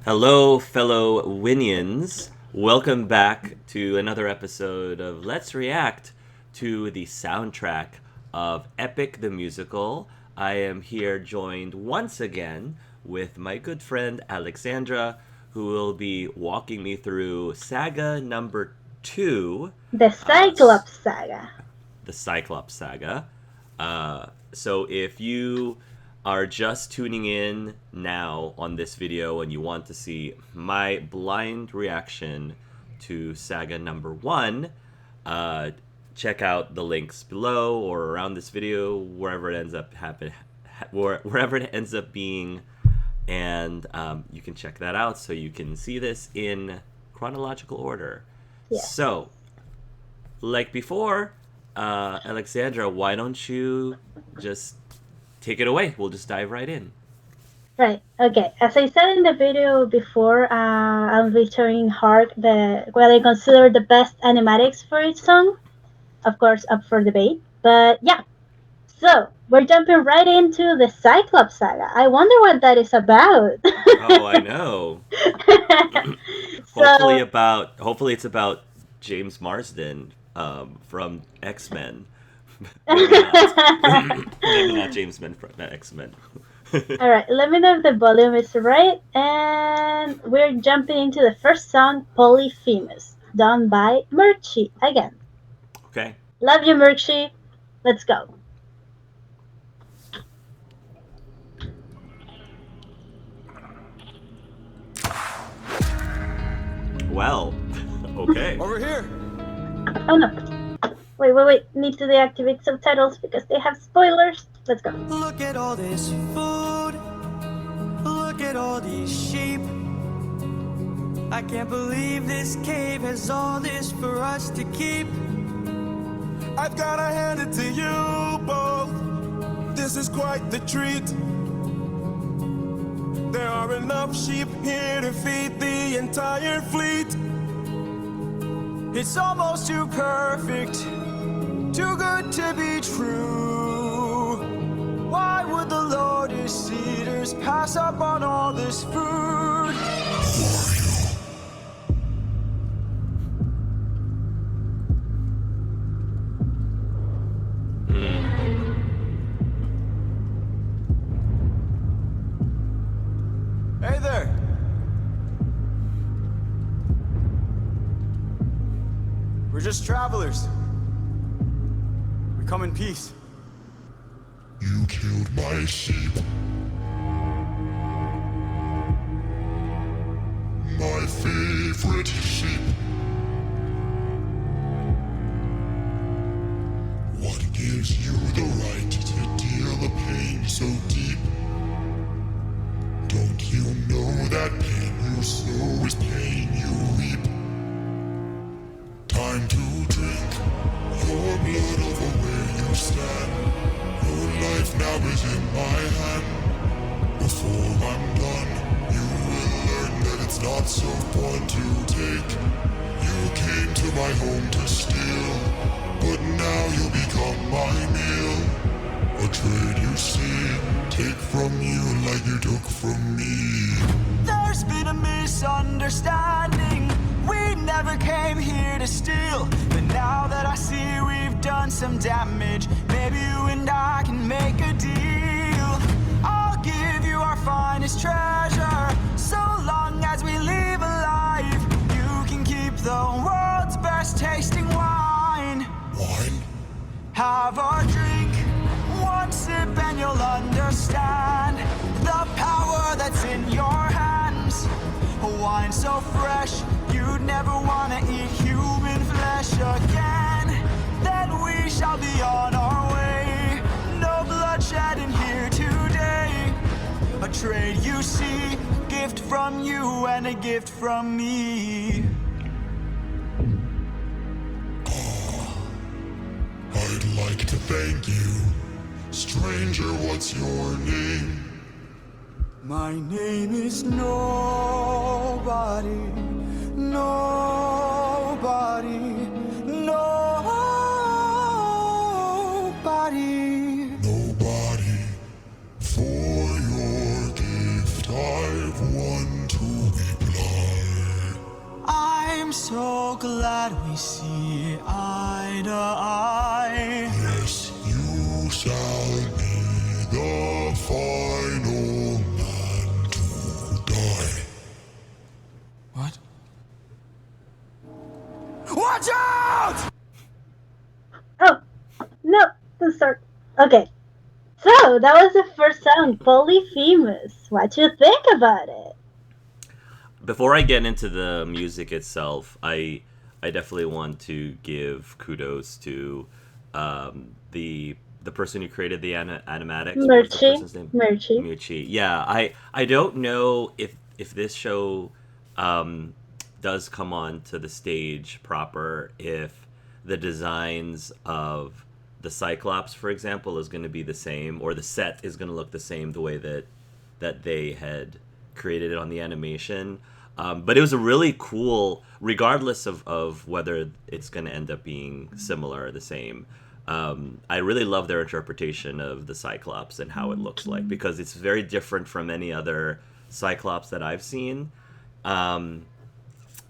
Hello, fellow Winions. Welcome back to another episode of Let's React to the soundtrack of Epic the Musical. I am here joined once again with my good friend Alexandra, who will be walking me through Saga number 2, The uh, Cyclops Saga. the Cyclops Saga. So if you are just tuning in now on this video and you want to see my blind reaction to Saga number 1, uh, check out the links below or around this video, wherever it ends up wherever it ends up being, and you can check that out so you can see this in chronological order. Yes. So, like before, Alexandra, why don't you just take it away? We'll just dive right in. Right. Okay. As I said in the video before, I'm featuring Hark, the what I consider the best animatics for each song. Of course, up for debate. But yeah. So we're jumping right into the Cyclops Saga. I wonder what that is about. Oh, I know. so Hopefully it's about James Marsden from X Men. Maybe not. Maybe not James Men from X Men. All right, let me know if the volume is right. And we're jumping into the first song, Polyphemus, done by Murchie again. Okay. Love you, Murchie. Let's go. Well. Okay. Over here. Oh no. Wait. Need to deactivate subtitles because they have spoilers. Let's go. Look at all this food. Look at all these sheep. I can't believe this cave has all this for us to keep. I've gotta hand it to you both. This is quite the treat. There are enough sheep here to feed the entire fleet. It's almost too perfect, too good to be true. Why would the Lotus Eaters pass up on all this food? Hey there. We're just travelers. We come in peace. You killed my sheep. My favorite sheep. What gives you the right to deal a pain so deep? Don't you know that pain you sow is pain you reap? Time to drink your blood over where you stand. Your life now is in my hand. Before I'm done, you will learn that it's not so fun to take. You came to my home to steal, but now you become my meal. A trade you see, take from you like you took from me. There's been a misunderstanding. We never came here to steal. But now that I see we've done some damage, maybe you and I can make a deal. I'll give you our finest treasure, so long as we leave alive. You can keep the world's best tasting wine. Wine? Have a drink, one sip and you'll understand the power that's in your hands. A wine so fresh, you'd never want to eat human flesh again. Then we shall be on our way. No bloodshed in here today. A trade you see, gift from you and a gift from me. I'd like to thank you. Stranger, what's your name? My name is Nobody. Nobody. Nobody. Nobody. For your gift I've won to glad we see eye to eye. Yes, you shall be the final man to die. What? Watch out! Oh, no, don't start. Okay. So, that was the first song, Polyphemus. What you think about it? Before I get into the music itself, I definitely want to give kudos to the person who created the animatics. What was the person's name? Murchie. Yeah, I don't know if this show does come on to the stage proper, if the designs of the Cyclops, for example, is going to be the same, or the set is going to look the same the way that they had created it on the animation. But it was a really cool, regardless of whether it's going to end up being similar or the same. I really love their interpretation of the Cyclops and how it looks like, because it's very different from any other Cyclops that I've seen. The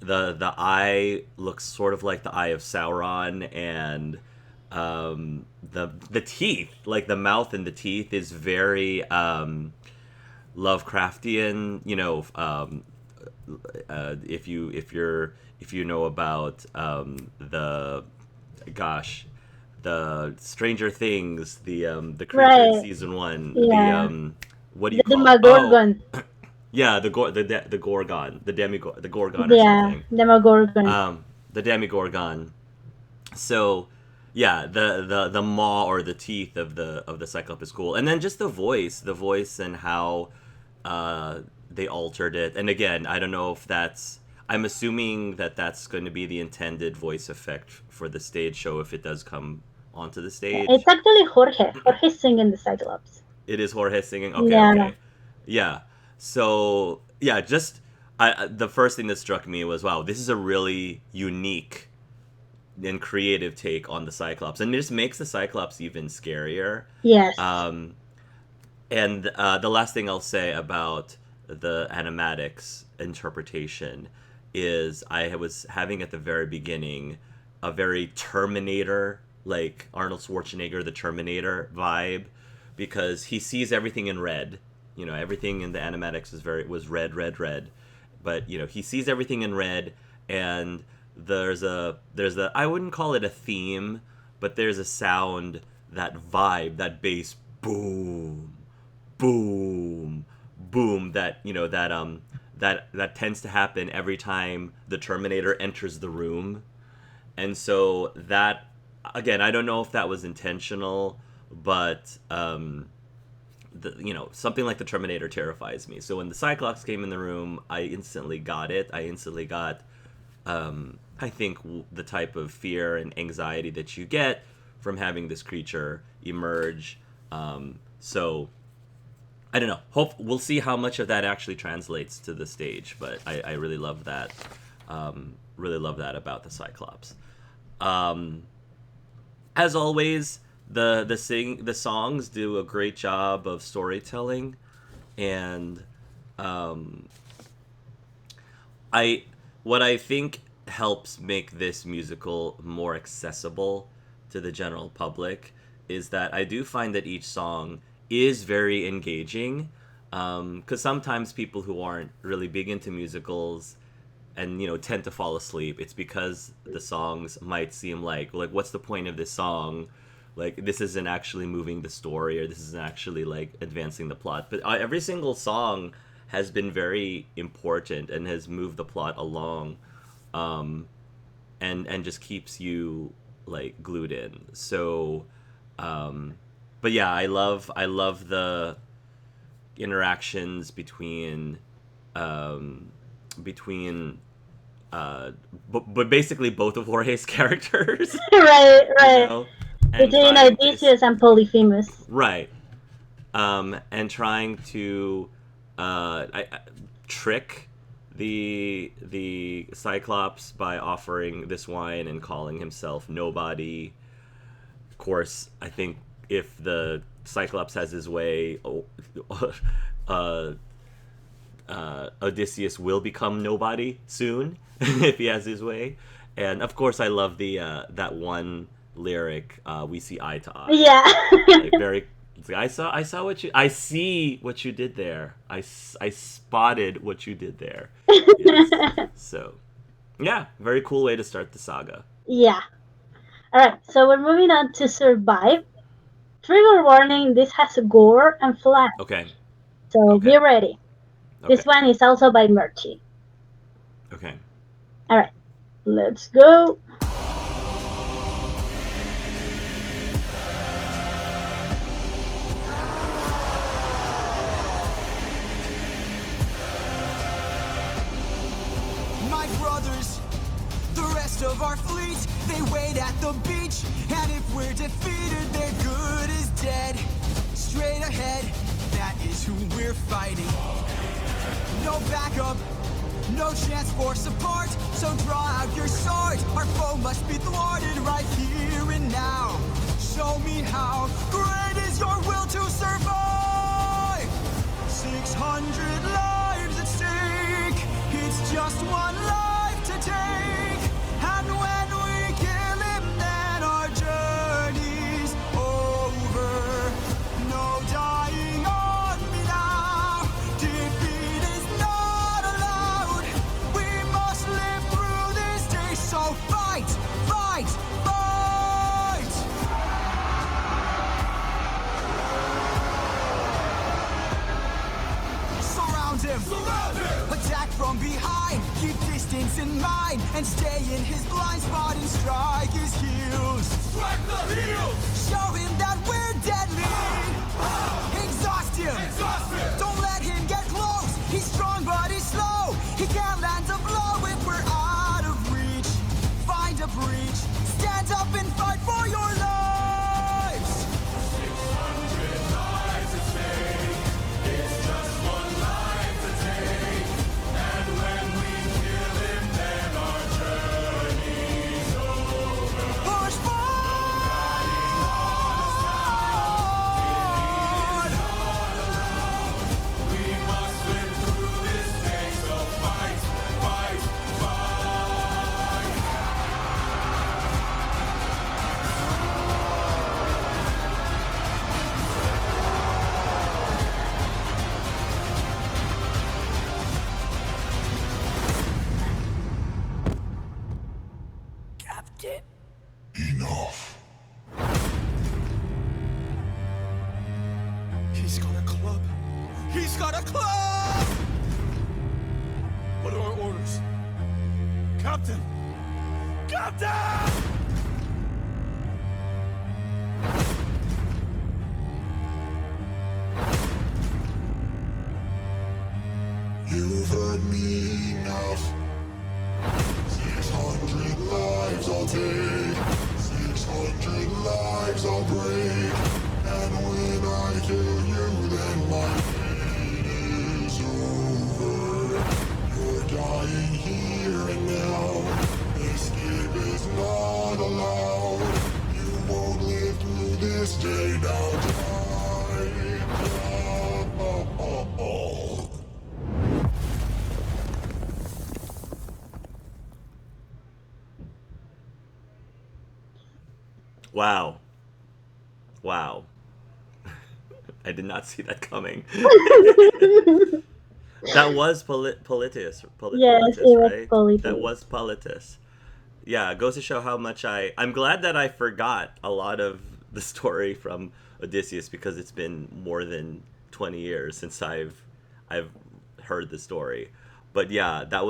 eye looks sort of like the eye of Sauron, and the teeth, like the mouth and the teeth, is very Lovecraftian. You know, if you know about the Stranger Things, the creature in season 1, Yeah. what do you call Demogorgon. it? Oh, yeah, the Gorgon, the Gorgon or something. Demogorgon. The Demigorgon. So, yeah, the maw or the teeth of the Cyclops is cool, and then just the voice and how they altered it. And again, I don't know if I'm assuming that's going to be the intended voice effect for the stage show if it does come onto the stage. It's actually Jorge. Jorge's singing the Cyclops. It is Jorge singing? Okay, yeah. Okay. Yeah. So, yeah, just the first thing that struck me was, wow, this is a really unique and creative take on the Cyclops. And it just makes the Cyclops even scarier. Yes. And the last thing I'll say about the animatics interpretation is I was having at the very beginning a very Terminator, like Arnold Schwarzenegger, the Terminator vibe, because he sees everything in red. You know, everything in the animatics was red. But, you know, he sees everything in red, and there's a I wouldn't call it a theme, but there's a sound, that vibe, that bass boom, boom, boom, that, you know, that tends to happen every time the Terminator enters the room. And so that, again, I don't know if that was intentional, but you know, something like the Terminator terrifies me. So when the Cyclops came in the room, I instantly got it. I instantly got, I think, the type of fear and anxiety that you get from having this creature emerge. So I don't know. We'll see how much of that actually translates to the stage. But I really love that. Really love that about the Cyclops. As always, the songs do a great job of storytelling, and what I think helps make this musical more accessible to the general public is that I do find that each song is very engaging, because sometimes people who aren't really big into musicals and, you know, tend to fall asleep, it's because the songs might seem like what's the point of this song? Like, this isn't actually moving the story, or this isn't actually, like, advancing the plot. But every single song has been very important and has moved the plot along, and just keeps you, like, glued in. So, but yeah, I love the interactions between but basically both of Jorge's characters. right. You know? Between Odysseus and Polyphemus. Right. And trying to trick the Cyclops by offering this wine and calling himself nobody. Of course, I think if the Cyclops has his way, Odysseus will become nobody soon if he has his way. And of course, I love the that one lyric. We see eye to eye. Yeah. Like very. It's like, I see what you did there. I spotted what you did there. Yes. So, yeah, very cool way to start the saga. Yeah. Alright, so we're moving on to Survive. Trigger warning, this has gore and flash, Okay. so be Okay. ready. Okay. This one is also by Murchie. Okay. Alright, let's go. My brothers, the rest of our fleet, they wait at the beach. And if we're defeated, their good is dead. Straight ahead, that is who we're fighting. No backup, no chance for support. So draw out your sword. Our foe must be thwarted right here and now. Show me how great is your will to survive. 600 lives at stake. It's just one life to take. And when we kill him, then our journey's over. No dying on me now. Defeat is not allowed. We must live through this day. So fight, fight, fight. Surround him. Attack from behind. Keep distance in mind. And stay in his blind spot and strike his heels. Strike the heels. Show him that we're deadly. Exhaust him. Don't let him get close. He's strong but he's slow. He can't land a blow if we're out of reach. Find a breach. Stand up and fight for your lives. 600 lives at stake. It's just one life to take. And when we kill him, then our journey's over. Push forward! We must live through this day, so fight, fight, fight. Captain. Enough. He's got a club. He's got a club! What are our orders? Captain! Captain! You've heard me enough. 600 lives I'll take. 600 lives I'll break. And when I kill you, then my fate is over. You're dying here and now. Escape is not allowed. You won't live through this day now. Die, die. Wow. Wow. I did not see that coming. That was Politis. Yes, Politis, it was right? Politis. That was Politis. Yeah, it goes to show how much I'm glad that I forgot a lot of the story from Odysseus because it's been more than 20 years since I've heard the story. But yeah, that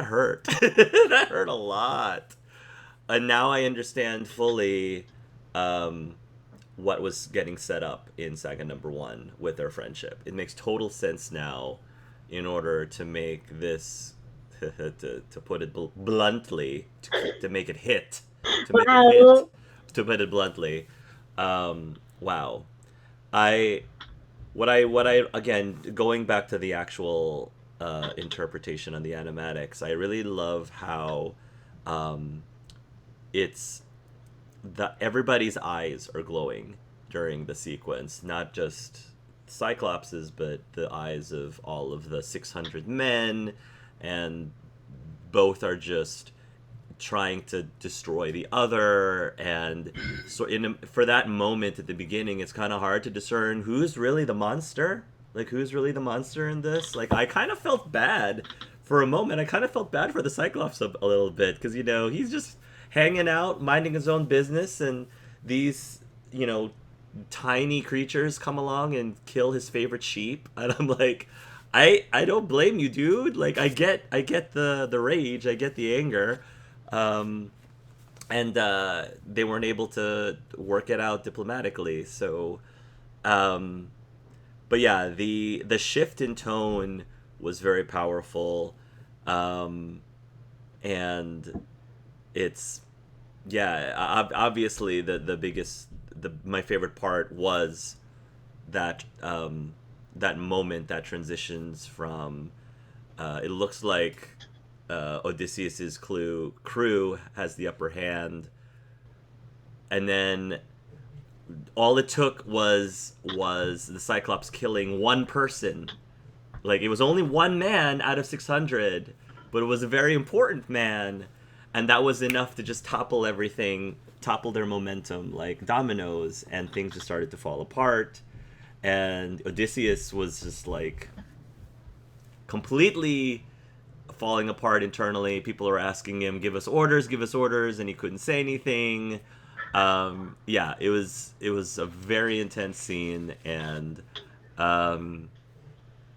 hurt. That hurt a lot. And now I understand fully what was getting set up in Saga #1 with their friendship. It makes total sense now in order to make this, to put it bluntly, to make it hit. To make it hit. To put it bluntly. Wow. What I again, going back to the actual interpretation on the animatics, I really love how it's everybody's eyes are glowing during the sequence, not just Cyclops's, but the eyes of all of the 600 men and both are just trying to destroy the other, and so for that moment at the beginning, it's kind of hard to discern who's really the monster. Like, who's really the monster in this? Like, I kind of felt bad for a moment. I kind of felt bad for the Cyclops a little bit, because, you know, he's just hanging out, minding his own business, and these, you know, tiny creatures come along and kill his favorite sheep, and I'm like, I don't blame you, dude. Like, I get the rage, I get the anger. And they weren't able to work it out diplomatically. So, but yeah, the shift in tone was very powerful, and it's, yeah, obviously my favorite part was that that moment that transitions from it looks like Odysseus's crew has the upper hand, and then all it took was the Cyclops killing one person. Like, it was only one man out of 600, but it was a very important man, and that was enough to just topple everything, topple their momentum like dominoes, and things just started to fall apart. And Odysseus was just like completely falling apart internally. People are asking him, give us orders, and he couldn't say anything. Yeah, it was a very intense scene, and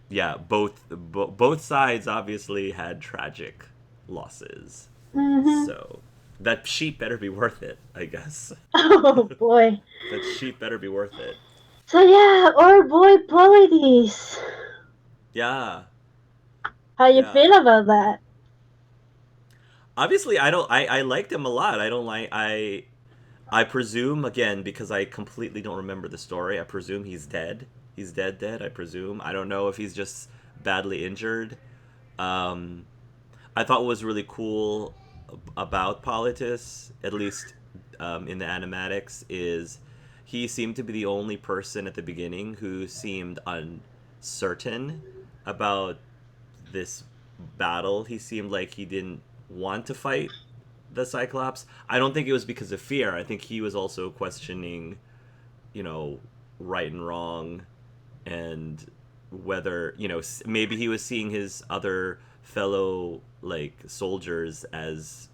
yeah, both sides obviously had tragic losses. Mm-hmm. So that sheep better be worth it, I guess. Oh boy. That sheep better be worth it. So yeah, our boy Polides. Yeah. How you Yeah. feel about that? Obviously, I liked him a lot. I presume, again, because I completely don't remember the story, I presume he's dead. He's dead, I presume. I don't know if he's just badly injured. I thought what was really cool about Politis, at least in the animatics, is he seemed to be the only person at the beginning who seemed uncertain about this battle. He seemed like he didn't want to fight the Cyclops. I don't think it was because of fear. I think he was also questioning, you know, right and wrong, and whether, you know, maybe he was seeing his other fellow, like, soldiers as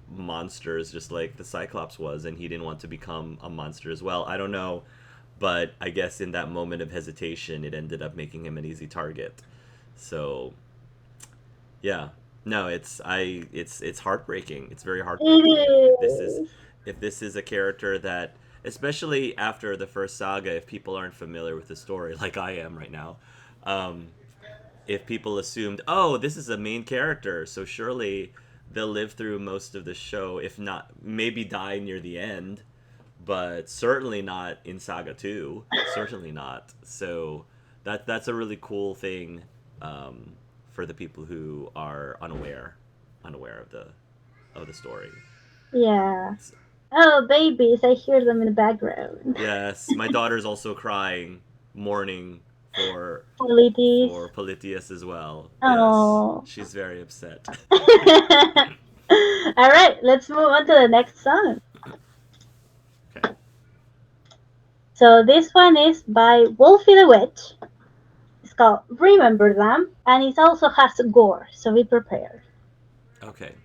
monsters, just like the Cyclops was, and he didn't want to become a monster as well. I don't know, but I guess in that moment of hesitation, it ended up making him an easy target. So, yeah. No, it's heartbreaking. It's very heartbreaking. If this is a character that, especially after the first saga, if people aren't familiar with the story, like I am right now, if people assumed, oh, this is a main character, so surely they'll live through most of the show, if not, maybe die near the end, but certainly not in Saga 2. Certainly not. So that's a really cool thing, for the people who are unaware of the story. Yeah. Oh, babies! I hear them in the background. Yes, my daughter's also crying, mourning for Politius as well. Oh. Yes, she's very upset. All right, let's move on to the next song. Okay. So this one is by Wolfie the Witch. It's called Remember Them, and it also has gore, so be prepared. Okay.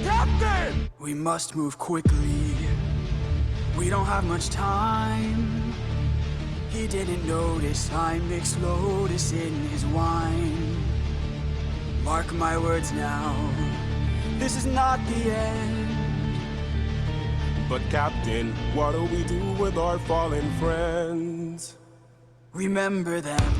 Captain! We must move quickly. We don't have much time. He didn't notice I mixed Lotus in his wine. Mark my words now, this is not the end. But Captain, what do we do with our fallen friends? Remember them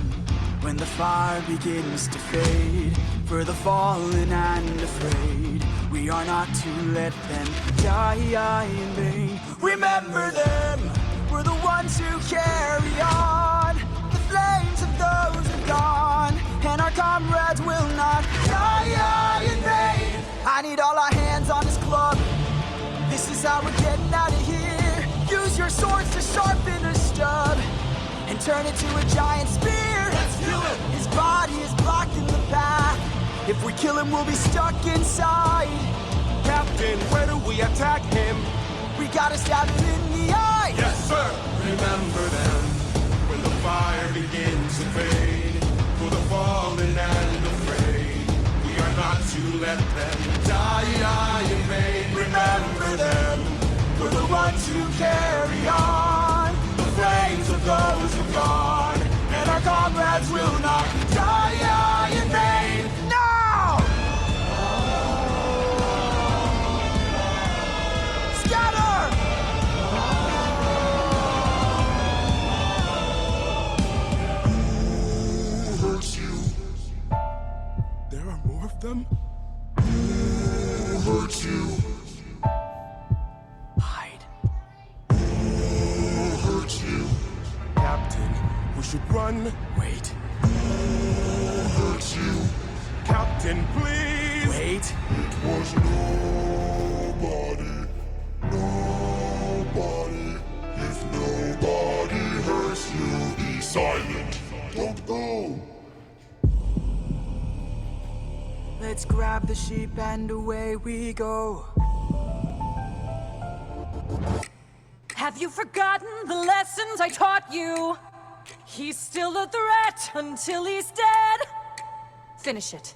when the fire begins to fade. For the fallen and afraid, we are not to let them die in vain. Remember them, we're the ones who carry on. The flames of those who've gone, and our comrades will swords to sharpen a stub and turn it to a giant spear. Let's kill him! His body is blocking the path. If we kill him, we'll be stuck inside. Captain, where do we attack him? We gotta stab him in the eye. Yes, sir! Remember them when the fire begins to fade. For the fallen and afraid, we are not to let them die in vain. Remember them, we're the ones who carry on the flames of those who've gone, and our comrades will not die in vain. Now! Scatter! Who hurts you? There are more of them? Who hurts you? Hide. Who hurts you? Captain, we should run. Wait. Who hurts you? Captain, please! Wait. It was nobody. Nobody. If nobody hurts you, be silent. Don't go. Let's grab the sheep and away we go. Have you forgotten the lessons I taught you? He's still a threat until he's dead. Finish it.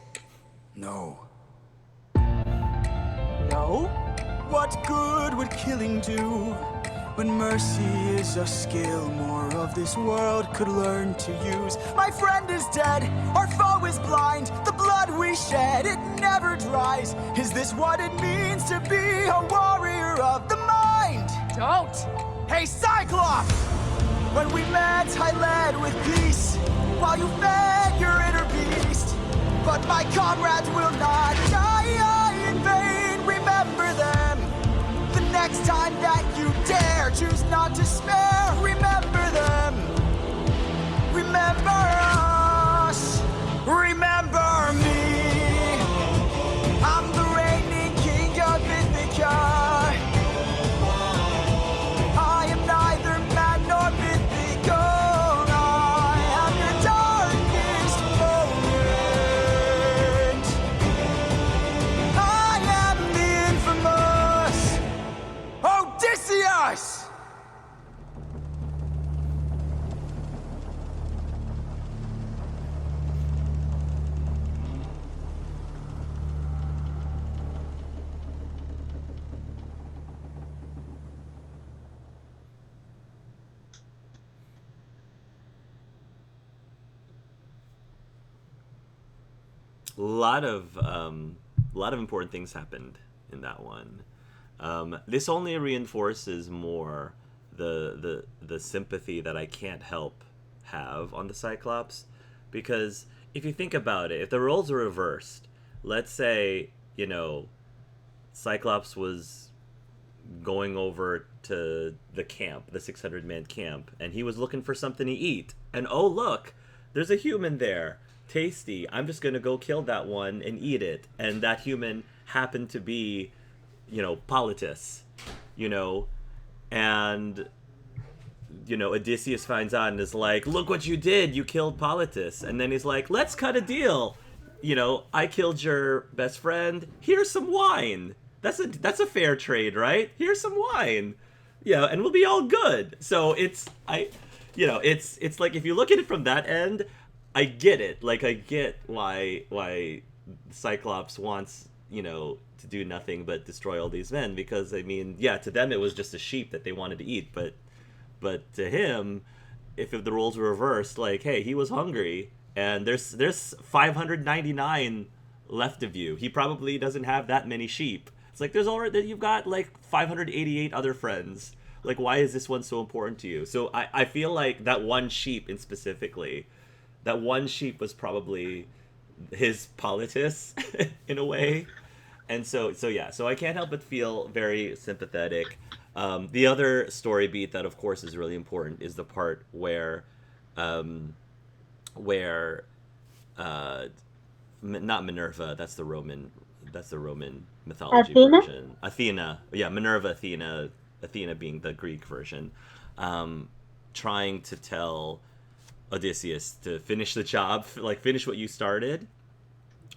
No. No? What good would killing do when mercy is a skill more of this world could learn to use? My friend is dead, our foe is blind. The blood we shed, it never dries. Is this what it means to be a warrior of the mind? Don't! Hey, Cyclops! When we met, I led with peace, while you fed your inner beast. But my comrades will not die in vain. Remember them. The next time that you dare, choose not to spare. Remember them. Remember us. Remember me. I'm the reigning king of Ithaca. I am neither man nor mythical. I am your darkest moment. I am the infamous Odysseus! A lot of important things happened in that one. This only reinforces more the sympathy that I can't help have on the Cyclops, because if you think about it, if the roles are reversed, let's say, you know, Cyclops was going over to the camp, the 600-man camp, and he was looking for something to eat, and oh look, there's a human there. Tasty. I'm just gonna go kill that one and eat it. And that human happened to be, you know, Politis, you know, and, you know, Odysseus finds out and is like, look what you did, you killed Politis. And then he's like, let's cut a deal. You know, I killed your best friend, here's some wine. That's a fair trade, right? Here's some wine. Yeah, and we'll be all good. So it's like, if you look at it from that end, I get it. Like, I get why Cyclops wants, you know, to do nothing but destroy all these men, because, I mean, yeah, to them it was just a sheep that they wanted to eat, but to him, if the roles were reversed, like, hey, he was hungry, and there's 599 left of you. He probably doesn't have that many sheep. It's like, you've got, like, 588 other friends. Like, why is this one so important to you? So I feel like that one sheep that one sheep was probably his Politis in a way. And so I can't help but feel very sympathetic. The other story beat that, of course, is really important is the part where not Minerva, that's the Roman mythology Athena? version. Athena. Yeah, Minerva, Athena, Athena being the Greek version, trying to tell Odysseus to finish the job, like finish what you started.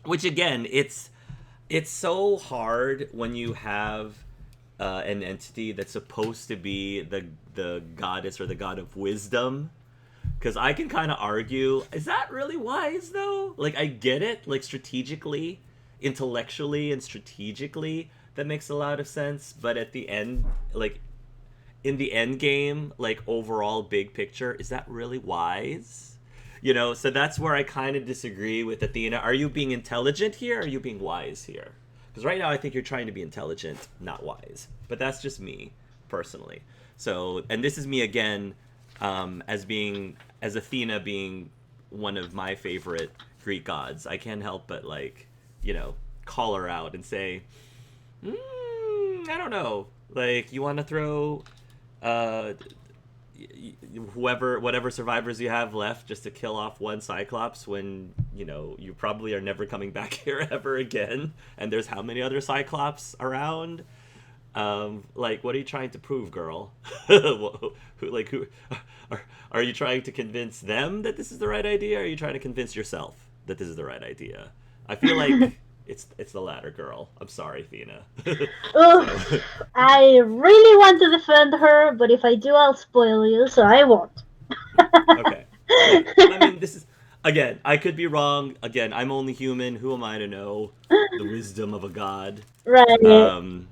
Which again, it's so hard when you have an entity that's supposed to be the goddess or the god of wisdom. Because I can kind of argue, is that really wise though? Like, I get it, like strategically, intellectually, and strategically, that makes a lot of sense. But at the end, like, in the end game, like overall big picture, is that really wise? You know, so that's where I kind of disagree with Athena. Are you being intelligent here? Or are you being wise here? Because right now I think you're trying to be intelligent, not wise. But that's just me, personally. So, and this is me again, as Athena being one of my favorite Greek gods. I can't help but, like, you know, call her out and say, I don't know. Like, you want to throw whatever survivors you have left just to kill off one Cyclops when, you know, you probably are never coming back here ever again, and there's how many other Cyclops around? Like, what are you trying to prove, girl? who are you trying to convince them that this is the right idea, or are you trying to convince yourself that this is the right idea? I feel like it's the latter, girl. I'm sorry, Athena. Oh, I really want to defend her, but if I do, I'll spoil you, so I won't. Okay. I mean, this is, again, I could be wrong. Again, I'm only human. Who am I to know the wisdom of a god? Right.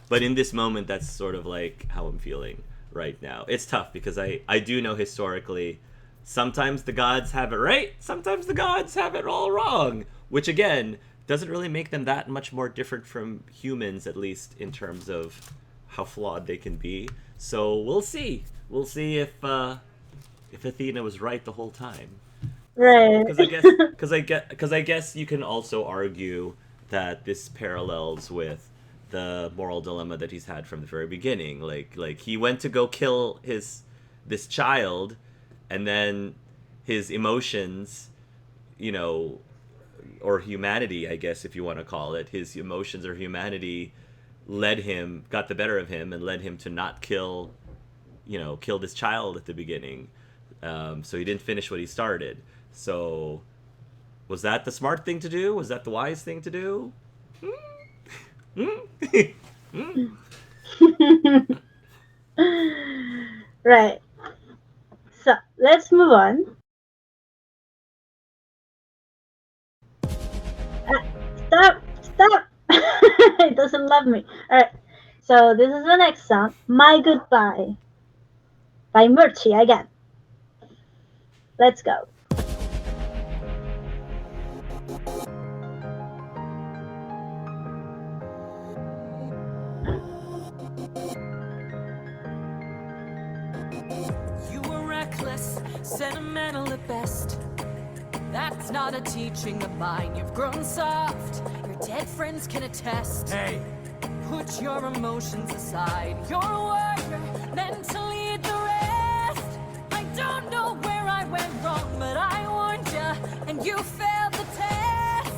But in this moment, that's sort of like how I'm feeling right now. It's tough because I do know historically, sometimes the gods have it right, sometimes the gods have it all wrong, which again, doesn't really make them that much more different from humans, at least in terms of how flawed they can be. So we'll see. We'll see if Athena was right the whole time. Right. Because I guess you can also argue that this parallels with the moral dilemma that he's had from the very beginning. Like he went to go kill this child, and then his emotions, you know, or humanity, I guess, if you want to call it, his emotions or humanity got the better of him and led him to not kill this child at the beginning. So he didn't finish what he started. So was that the smart thing to do? Was that the wise thing to do? Right. So let's move on. Stop! It doesn't love me. Alright. So this is the next song, My Goodbye, by Murchi again. Let's go. You were reckless, sentimental at best. That's not a teaching of mine. You've grown soft. Your dead friends can attest. Hey, Put your emotions aside. You're a warrior, meant to lead the rest. I don't know where I went wrong, but I warned you, and you failed the test.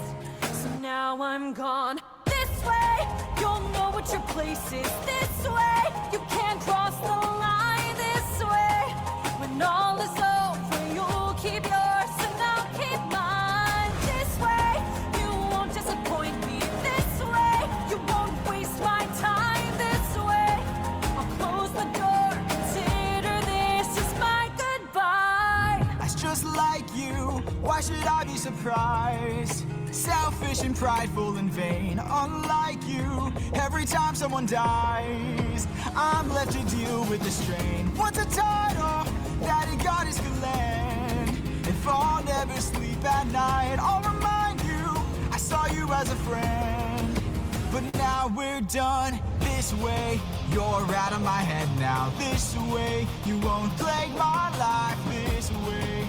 So now I'm gone. This way, you'll know what your place is. This way, you can't cross the line. This way, when all is over, you'll keep yours and I'll keep mine. This way, you won't disappoint me. This way, you won't waste my time. This way, I'll close the door. Consider this as my goodbye. that's just like you. Why should I be surprised? Selfish and prideful and vain, unlike you. Every time someone dies, I'm left to deal with the strain. What's a title that a goddess could lend? If I'll never sleep at night, I'll remind you I saw you as a friend. But now we're done this way. You're out of my head now. This way, you won't plague my life. This way,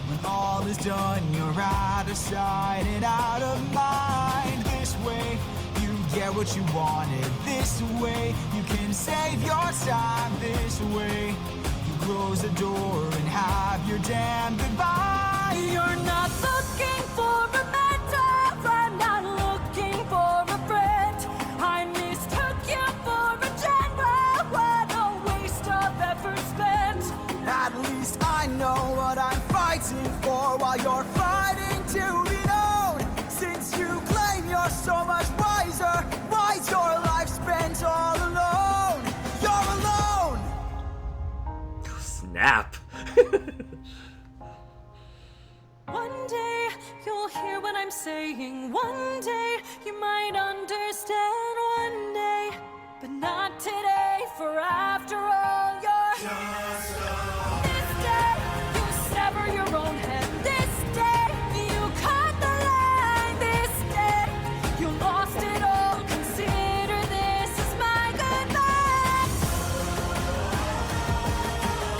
when all is done, you're out of sight and out of mind. This way, you get what you wanted. This way, you can save your time. This way, you close the door and have your damn goodbye. You're not looking for a mentor. I'm not looking for a friend. I mistook you for a general. What Or while you're fighting to be known, since you claim you're so much wiser, why's your life spent all alone? You're alone! Snap. One day you'll hear what I'm saying. One day you might understand. One day, but not today. For after all, you're just alone. This day you sever your own head. This day you cut the line. This day you lost it all. Consider this as my goodbye.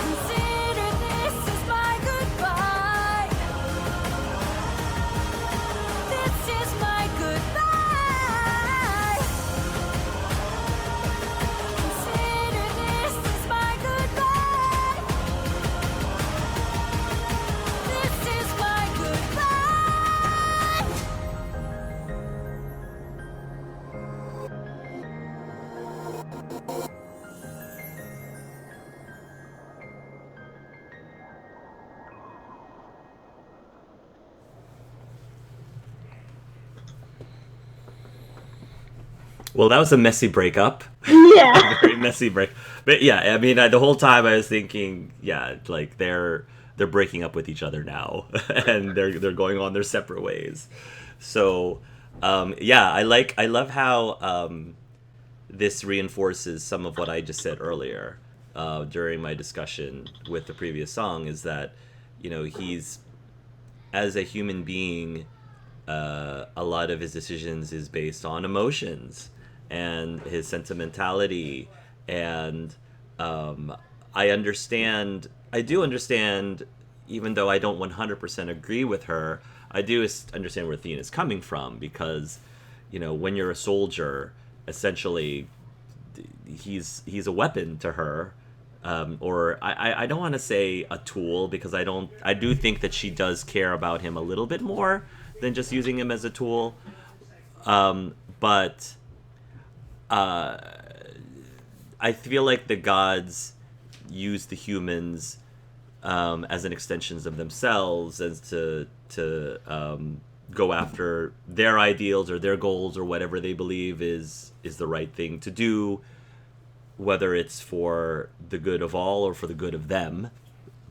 Consider this as my goodbye. This is my goodbye. Consider this as my goodbye. This is my goodbye. Well, that was a messy breakup. Yeah. Very messy break. But yeah, I mean, the whole time I was thinking, yeah, like they're breaking up with each other now, and they're going on their separate ways. So, yeah, I love how this reinforces some of what I just said earlier during my discussion with the previous song. Is that, you know, he's, as a human being, a lot of his decisions is based on emotions and his sentimentality, and I do understand, even though I don't 100% agree with her, I do understand where Athena's coming from, because, you know, when you're a soldier, essentially, he's a weapon to her, or I don't want to say a tool, because I do think that she does care about him a little bit more than just using him as a tool, but I feel like the gods use the humans as an extensions of themselves, as to go after their ideals or their goals or whatever they believe is the right thing to do, whether it's for the good of all or for the good of them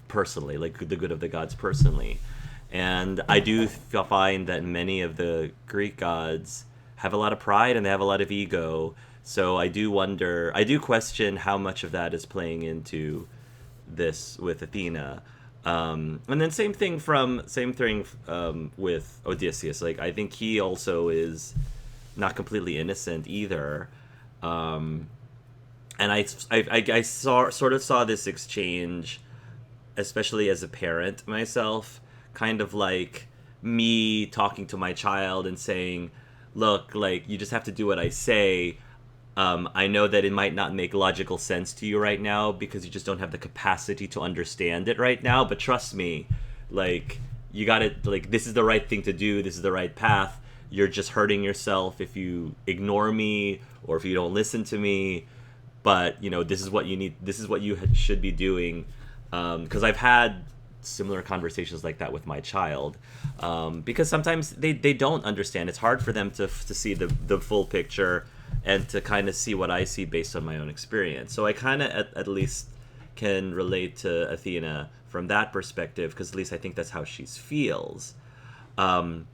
personally, like the good of the gods personally. And I do find that many of the Greek gods have a lot of pride and they have a lot of ego. So I do question how much of that is playing into this with Athena. And then same thing with Odysseus. Like, I think he also is not completely innocent either. And I sort of saw this exchange, especially as a parent myself, kind of like me talking to my child and saying, look, like, you just have to do what I say. I know that it might not make logical sense to you right now because you just don't have the capacity to understand it right now, but trust me, like, you gotta, like, this is the right thing to do, this is the right path. You're just hurting yourself if you ignore me or if you don't listen to me, but, you know, this is what you need, this is what you should be doing. Because I've had similar conversations like that with my child, because sometimes they don't understand. It's hard for them to see the full picture and to kind of see what I see based on my own experience. So I kind of at least can relate to Athena from that perspective, because at least I think that's how she feels. But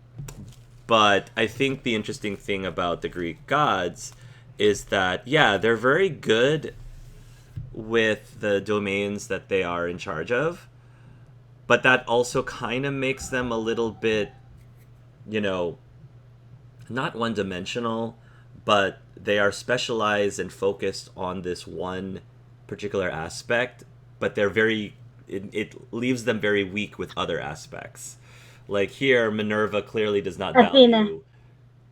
I think the interesting thing about the Greek gods is that, yeah, they're very good with the domains that they are in charge of, but that also kind of makes them a little bit, you know, not one-dimensional, but they are specialized and focused on this one particular aspect, but they're it leaves them very weak with other aspects. Like here, Minerva clearly does not value...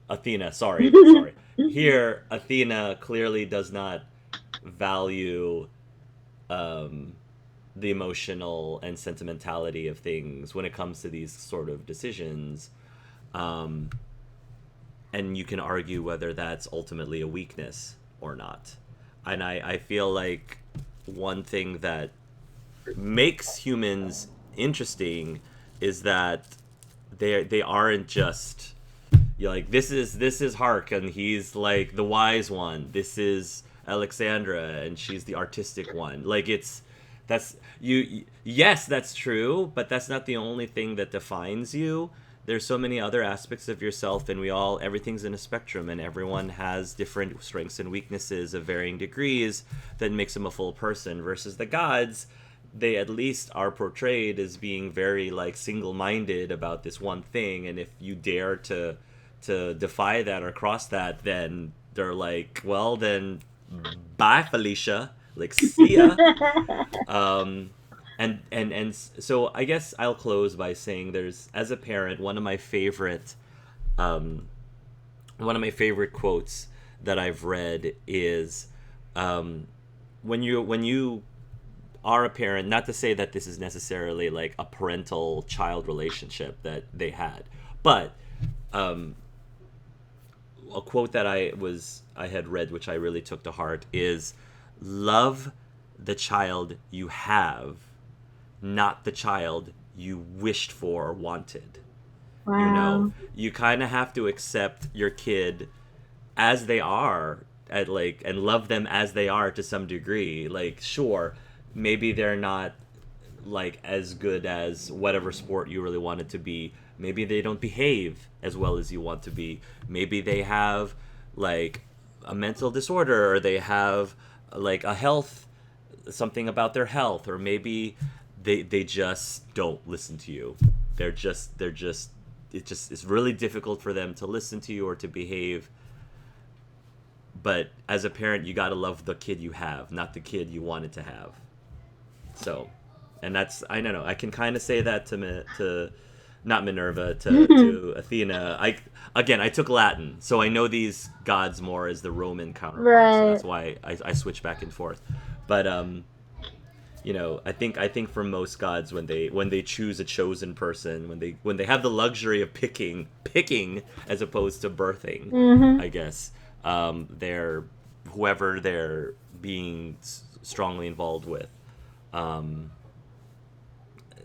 Athena, sorry. Here, Athena clearly does not value the emotional and sentimentality of things when it comes to these sort of decisions. And you can argue whether that's ultimately a weakness or not. And I feel like one thing that makes humans interesting is that they aren't just, you're like, this is Hark and he's like the wise one. This is Alexandra and she's the artistic one. Like that's you. Yes, that's true, but that's not the only thing that defines you. There's so many other aspects of yourself, and everything's in a spectrum, and everyone has different strengths and weaknesses of varying degrees that makes them a full person. Versus the gods, they at least are portrayed as being very like single-minded about this one thing, and if you dare to defy that or cross that, then they're like, well, then bye, Felicia. Like, see ya. And so I guess I'll close by saying there's, as a parent, one of my favorite quotes that I've read is when you are a parent, not to say that this is necessarily like a parental child relationship that they had, but a quote that I had read, which I really took to heart, is love the child you have, not the child you wished for or wanted. Wow. You know, you kind of have to accept your kid as they are, and love them as they are to some degree. Like, sure, maybe they're not like as good as whatever sport you really want it to be. Maybe they don't behave as well as you want to be. Maybe they have like a mental disorder, or they have like something about their health, or maybe they just don't listen to you. It's really difficult for them to listen to you or to behave. But as a parent, you got to love the kid you have, not the kid you wanted to have. So, and that's, I don't know, I can kind of say that to not Minerva, to Athena. I took Latin, so I know these gods more as the Roman counterparts. Right. So that's why I switch back and forth. But you know, I think for most gods, when they choose a chosen person, when they have the luxury of picking as opposed to birthing, Mm-hmm. I guess, they're whoever they're being strongly involved with.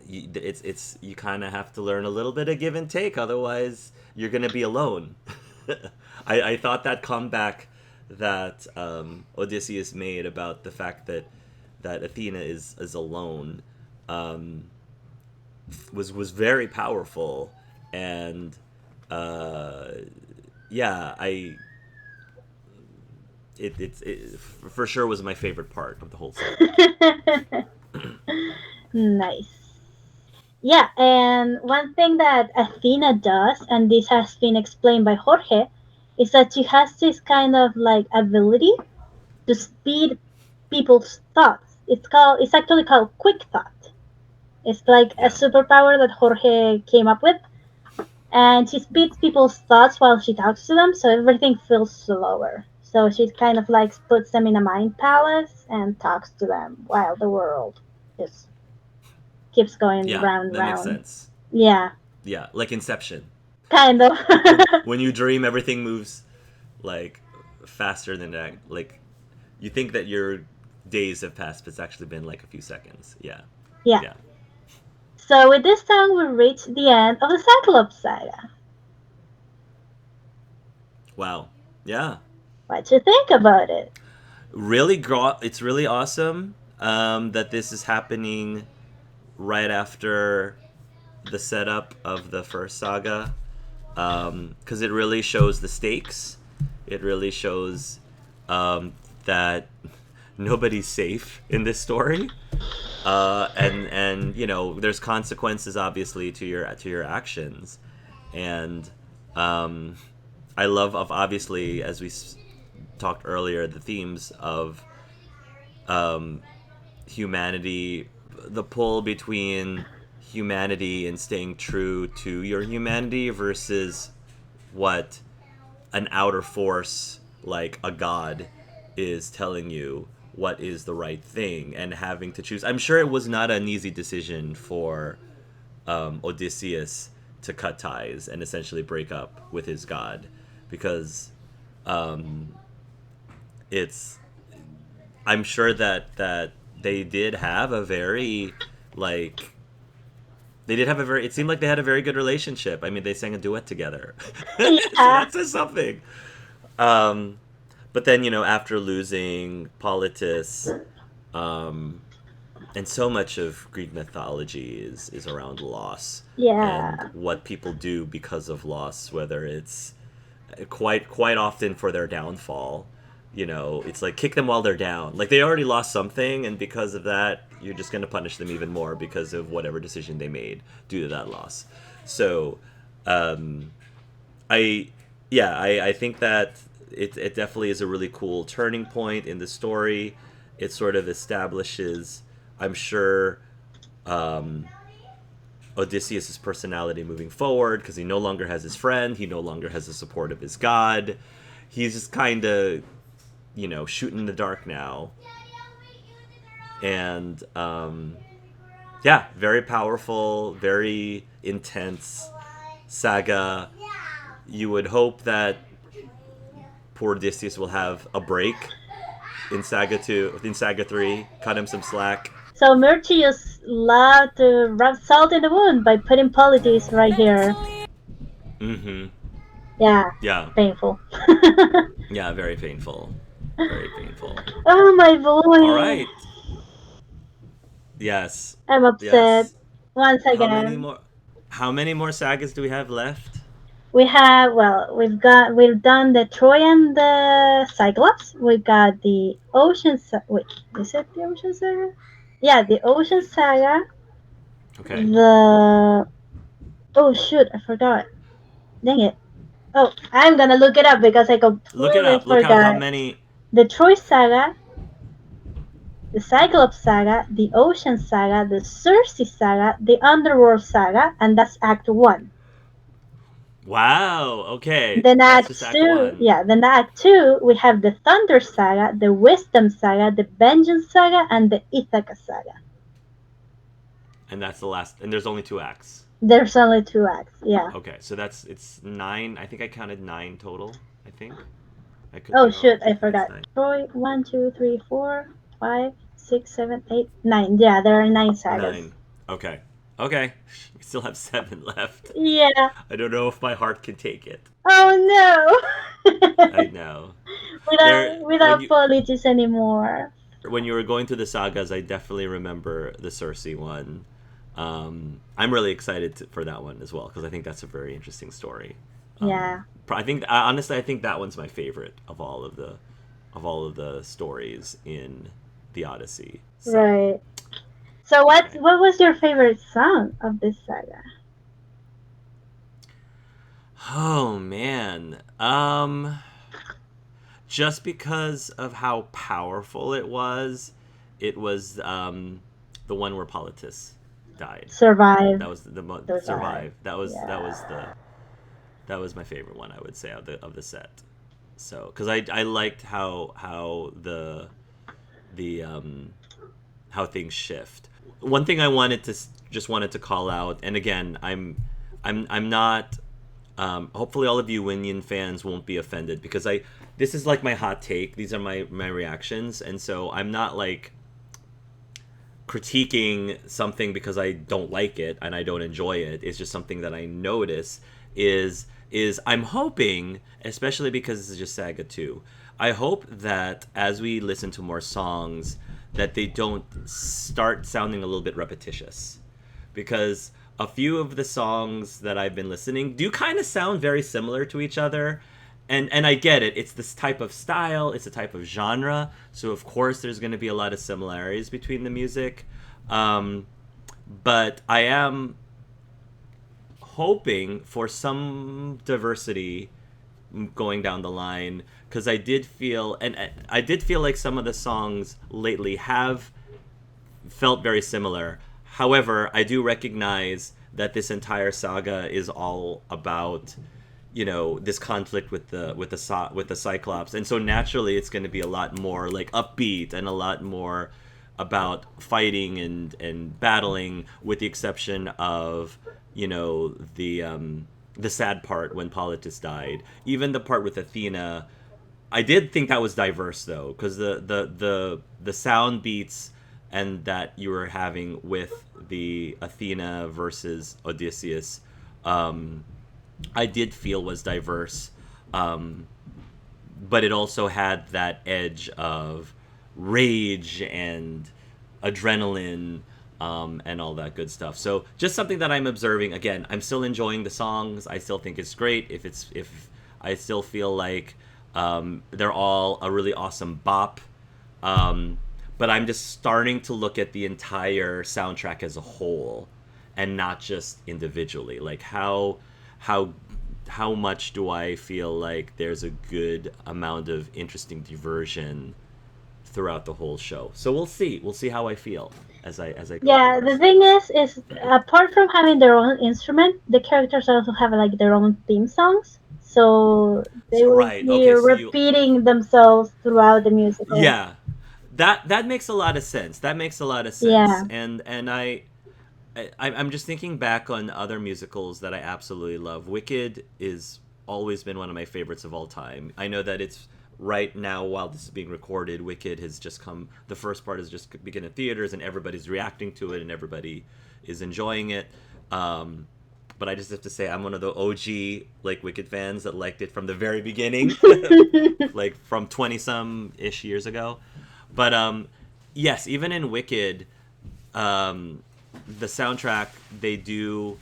You kind of have to learn a little bit of give and take, otherwise you're gonna be alone. I thought that comeback that Odysseus made about the fact that Athena is alone was very powerful, and it for sure was my favorite part of the whole song. Nice. Yeah, and one thing that Athena does, and this has been explained by Jorge, is that she has this kind of like ability to speed people's thoughts. It's actually called quick thought. It's like a superpower that Jorge came up with, and she speeds people's thoughts while she talks to them, so everything feels slower. So she kind of like puts them in a mind palace and talks to them while the world just keeps going round. That makes sense. Yeah. Yeah, like Inception. Kind of. When you dream, everything moves like faster than that. Like you think that your days have passed, but it's actually been like a few seconds. Yeah. So with this song, we reach the end of the Cyclops saga. Wow. Yeah. What you think about it? It's really awesome that this is happening right after the setup of the first saga, because it really shows the stakes. It really shows that nobody's safe in this story, and you know, there's consequences obviously to your actions, and I love obviously, as we talked earlier, the themes of humanity, the pull between humanity and staying true to your humanity versus what an outer force like a god is telling you what is the right thing, and having to choose. I'm sure it was not an easy decision for Odysseus to cut ties and essentially break up with his god, because I'm sure that they did have a very like They did have a very. It seemed like they had a very good relationship. I mean, they sang a duet together, so Yeah. that says something. But then after losing Politis, and so much of Greek mythology is around loss Yeah. and what people do because of loss, whether it's quite often for their downfall. It's like kick them while they're down. Like they already lost something, and because of that, you're just going to punish them even more because of whatever decision they made due to that loss. So, I think that it definitely is a really cool turning point in the story. It sort of establishes, I'm sure, Odysseus' personality moving forward, because he no longer has his friend, he no longer has the support of his god. He's just kind of, shooting in the dark now. And, very powerful, very intense saga. You would hope that poor Odysseus will have a break in Saga 2, in Saga 3, cut him some slack. So Murti just loved to rub salt in the wound by putting Politis right here. Mm-hmm. Yeah. Yeah. Painful. Yeah, very painful. Very painful. Oh my boy. All right. Yes. I'm upset. Yes. Once again. How many more sagas do we have left? We've done the Troy and the Cyclops. We've got the Ocean wait, is it the Ocean Saga? Yeah, the Ocean Saga. Okay. Oh shoot, I forgot. Dang it. Oh, I'm gonna look it up because I completely Look it up. forgot. Look how many. The Troy Saga, the Cyclops Saga, the Ocean Saga, the Circe Saga, the Underworld Saga, and that's Act 1. Wow. Okay. Then That's Act just 2, Act 1. yeah. Then Act 2, we have the Thunder Saga, the Wisdom Saga, the Vengeance Saga, and the Ithaca Saga. And that's the last. And there's only 2 acts. There's only 2 acts, yeah. Okay, so it's 9. I think I counted 9 total. I think. I could Oh be shoot, wrong. I forgot. It's 9. Troy, 1, 2, 3, 4, 5, 6, 7, 8, 9. Yeah, there are 9 sagas. 9. Okay. Okay. We still have 7 left. Yeah. I don't know if my heart can take it. Oh no. I know. Without Politis anymore. When you were going through the sagas, I definitely remember the Circe one. I'm really excited for that one as well because I think that's a very interesting story. Yeah. I think honestly, I think that one's my favorite of all of the stories in the Odyssey. So. Right. So what was your favorite song of this saga? Oh man. Just because of how powerful it was the one where Politis died. Survive. That was survive. That was my favorite one, I would say, of the set. So because I liked how how things shift. One thing I wanted to call out, and again, I'm not. Hopefully, all of you Winion fans won't be offended because this is like my hot take. These are my reactions, and so I'm not like critiquing something because I don't like it and I don't enjoy it. It's just something that I notice is I'm hoping, especially because this is just Saga 2, I hope that as we listen to more songs that they don't start sounding a little bit repetitious, because a few of the songs that I've been listening do kind of sound very similar to each other. And I get it. It's this type of style. It's a type of genre. So, of course, there's going to be a lot of similarities between the music. But I am hoping for some diversity going down the line. Because I did feel like some of the songs lately have felt very similar. However, I do recognize that this entire saga is all about, this conflict with the Cyclops, and so naturally it's going to be a lot more like upbeat and a lot more about fighting and battling, with the exception of the sad part when Politis died. Even the part with Athena, I did think that was diverse though, because the sound beats and that you were having with the Athena versus Odysseus, I did feel was diverse, but it also had that edge of rage and adrenaline, and all that good stuff. So just something that I'm observing. Again, I'm still enjoying the songs. I still think it's great. If I still feel like they're all a really awesome bop. But I'm just starting to look at the entire soundtrack as a whole, and not just individually. Like how much do I feel like there's a good amount of interesting diversion throughout the whole show. So we'll see. We'll see how I feel as I go. Yeah, through the thing is apart from having their own instrument, the characters also have like their own theme songs. So they will Right. be Okay. So you. repeating themselves throughout the musical. Yeah. That makes a lot of sense. That makes a lot of sense. Yeah. And I'm just thinking back on other musicals that I absolutely love. Wicked is always been one of my favorites of all time. I know that it's right now, while this is being recorded, Wicked has just come, the first part has just begun in theaters and everybody's reacting to it and everybody is enjoying it. But I just have to say, I'm one of the OG like Wicked fans that liked it from the very beginning, like from 20-some-ish years ago. But yes, even in Wicked, the soundtrack, they do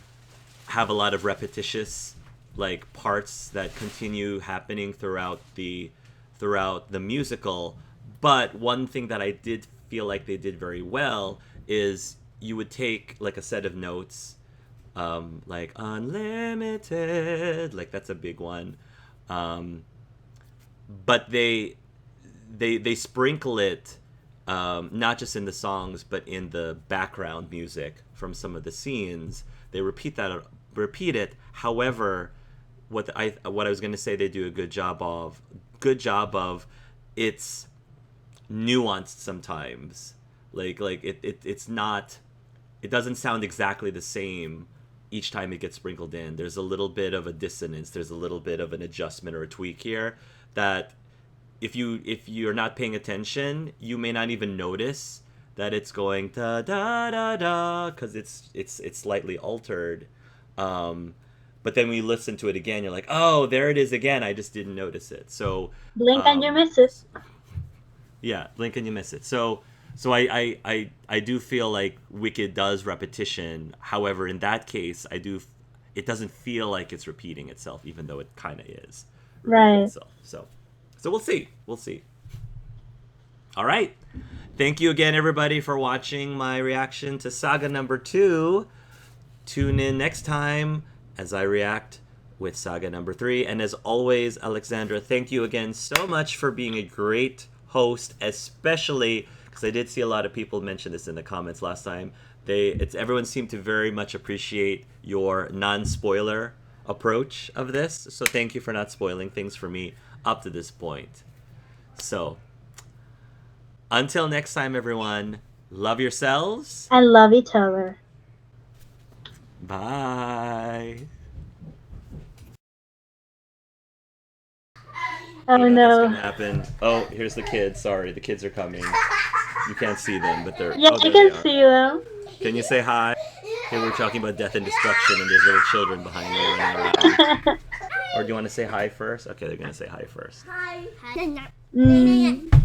have a lot of repetitious like parts that continue happening throughout the musical. But one thing that I did feel like they did very well is you would take like a set of notes, like Unlimited, like that's a big one, but they sprinkle it, not just in the songs but in the background music from some of the scenes. They repeat it. However, what I was going to say they do a good job of, it's nuanced sometimes. Like it's not, it doesn't sound exactly the same each time it gets sprinkled in. There's a little bit of a dissonance. There's a little bit of an adjustment or a tweak here that if you're not paying attention, you may not even notice that it's going da da da da, because it's slightly altered. But then when you listen to it again, you're like, oh, there it is again. I just didn't notice it. So Blink and you miss it. Yeah, blink and you miss it. So I do feel like Wicked does repetition. However, in that case, it doesn't feel like it's repeating itself, even though it kind of is. Right. Itself. So we'll see. All right. Thank you again, everybody, for watching my reaction to Saga number 2. Tune in next time as I react with Saga number 3. And as always, Alexandra, thank you again so much for being a great host, especially because I did see a lot of people mention this in the comments last time. Everyone seemed to very much appreciate your non-spoiler approach of this. So thank you for not spoiling things for me up to this point. So until next time, everyone, love yourselves and love each other. Bye. Oh That's no. gonna happen. Oh, here's the kids. Sorry, the kids are coming. You can't see them, but they're. Yeah, oh, I there can they are. see them. Can you say hi? Here we're talking about death and destruction, and there's little children behind me running around. Or do you want to say hi first? Okay, they're gonna say hi first. Mm.